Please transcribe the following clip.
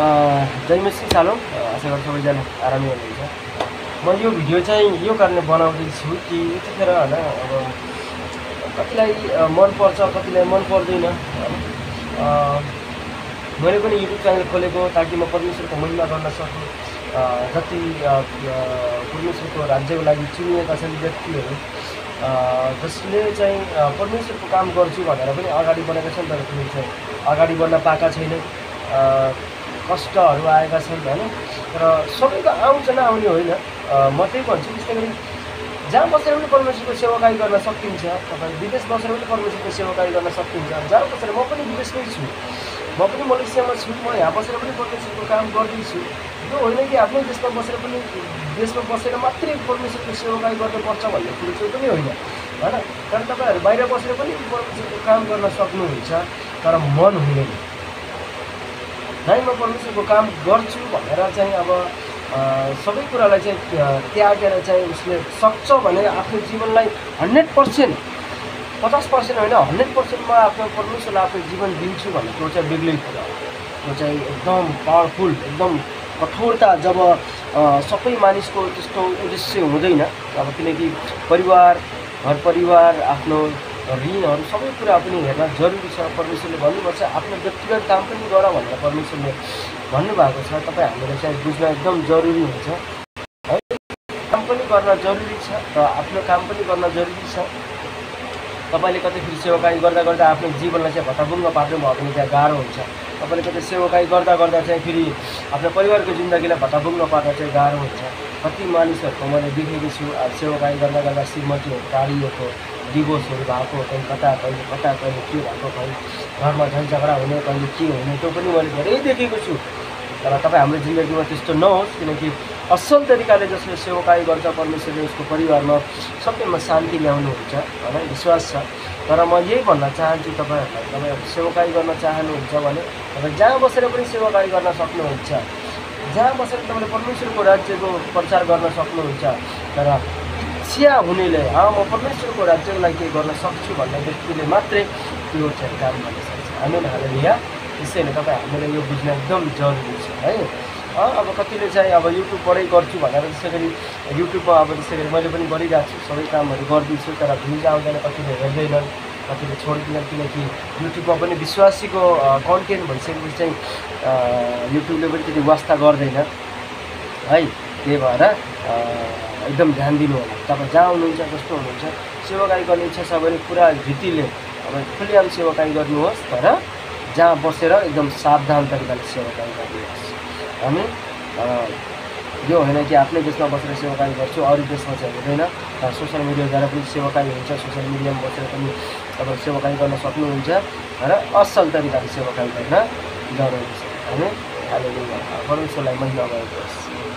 जय मसी सालो आशा गर्छु सबैजना आरामै हुनुहुन्छ। म यो भिडियो चाहिँ यो कारणले बनाउँदैछु कि यतिखेर हैन अब कतिलाई मन पर्छ कतिलाई मन पर्दैन। मैले पनि युट्युब च्यानल खोलेको ताकि म परमेश्वरको महिमा गर्न सकूँ। जति परमेश्वरको राज्यको लागि चुनिएका छन् व्यक्तिहरू जसले चाहिँ परमेश्वरको काम गर्छु भनेर पनि अगाडि बढेका छन्, तर कुनै चाहिँ अगाडि बढ्न पाएका छैन। कष्टहरू आएका छन् हैन, तर सबैको आउँछ नआउने होइन। म त्यही भन्छु, त्यसै गरी जहाँ बसेर पनि परमेश्वरको सेवाकाई गर्न सकिन्छ। तपाईँ विदेश बसेर पनि परमेश्वरको सेवाकाई गर्न सकिन्छ। जहाँ बसेर म पनि विदेशमै छु, म पनि मलेसियामा छु, म यहाँ बसेर पनि परमेश्वरको काम गर्दैछु। यो होइन कि आफ्नै देशमा बसेर पनि देशमा बसेर मात्रै परमेश्वरको सेवाकाई गर्नुपर्छ भन्ने कुरो चाहिँ पनि होइन हैन। तर तपाईँहरू बाहिर बसेर पनि परमेश्वरको काम गर्न सक्नुहुन्छ, तर मन हुँदैन। नाइ म परमेश्वरको काम गर्छु भनेर चाहिँ अब सबै कुरालाई चाहिँ त्यागेर चाहिँ उसले सक्छ भने आफ्नो जीवनलाई 100% 50% होइन 100% म आफ्नो परमेश्वरलाई आफ्नो जीवन दिन्छु भने त्यो चाहिँ बेग्लै कुरा हो। त्यो चाहिँ एकदम पावरफुल, एकदम कठोरता जब सबै मानिसको त्यस्तो उद्देश्य हुँदैन। अब किनकि परिवार, घर परिवार, आफ्नो ऋणहरू सबै कुरा पनि हेर्न जरुरी छ। परमेश्वरले भन्नुभएको छ आफ्नो व्यक्तिगत काम पनि गर भनेर परमेश्वरले भन्नुभएको छ। तपाईँ हामीले चाहिँ बुझ्न एकदम जरुरी हुन्छ है। काम पनि गर्न जरुरी छ र आफ्नो काम पनि गर्न जरुरी छ। तपाईँले कतै फेरि सेवाकाई गर्दा गर्दा आफ्नो जीवनलाई चाहिँ भताभुङ्ग पार्नुभयो भने त्यहाँ गाह्रो हुन्छ। तपाईँले कतै सेवाकाई गर्दा गर्दा चाहिँ फेरि आफ्नो परिवारको जिन्दगीलाई भताभुङ्ग पार्दा चाहिँ गाह्रो हुन्छ। कति मानिसहरूको मैले देखेको छु सेवाकाई गर्दा गर्दा श्रीमतीहरू टाढिएको, डिभोर्सहरू भएको, कहिले कता कहिले के भएको, कहिले घरमा झगडा हुने, कहिले के हुने, त्यो पनि मैले धेरै देखेको छु। तर तपाईँ हाम्रो जिन्दगीमा त्यस्तो नहोस्, किनकि असल तरिकाले जसले सेवाकाई गर्छ परमेश्वरले उसको परिवारमा सबैमा शान्ति ल्याउनुहुन्छ होइन, विश्वास छ। तर म यही भन्न चाहन्छु तपाईँहरूलाई, तपाईँहरू सेवाकाई गर्न चाहनुहुन्छ भने तपाईँ जहाँ बसेर पनि सेवाकाई गर्न सक्नुहुन्छ। जहाँ बसेर तपाईँले परमेश्वरको राज्यको प्रचार गर्न सक्नुहुन्छ। तर इच्छा हुनेले म परमेश्वरको राज्यको लागि केही गर्न सक्छु भन्ने व्यक्तिले मात्रै त्यो चाहिँ काम गर्न सक्छ। हामी हालेलुया। त्यसैले तपाईँ हामीले यो बुझ्न एकदम जरुरी छ है। अब कतिले चाहिँ अब युट्युबबाटै गर्छु भनेर त्यसै गरी युट्युबमा अब त्यसै गरी मैले पनि गरिरहेको छु, सबै कामहरू गर्दैछु, तर भ्युज आउँदैन, कतिले हेर्दैनन्, कतिले छोडिदिनन्। किनकि युट्युबमा पनि विश्वासीको कन्टेन्ट भइसकेपछि चाहिँ युट्युबले पनि त्यति वास्ता गर्दैन है। त्यही भएर एकदम ध्यान दिनु होला। तपाईँ जहाँ हुनुहुन्छ, कस्तो हुनुहुन्छ, सेवाकाई गर्ने इच्छा छ भने पुरा रीतिले अब खुलेआम सेवाकाई गर्नुहोस्। तर जहाँ बसेर एकदम सावधान तरिकाले सेवाकाई गर्नुहोस्। हामी यो होइन कि आफ्नै देशमा बसेर सेवाकाई गर्छु, अरू देशमा चाहिँ हुँदैन। सोसियल मिडियाद्वारा पनि सेवाकाई हुन्छ, सोसियल मिडियामा बसेर पनि तपाईँ सेवाकाई गर्न सक्नुहुन्छ र असल तरिकाले सेवाकाई गर्न जरुरी छ। हामी हालेलुया। परमेश्वरलाई महिमा भएको होस्।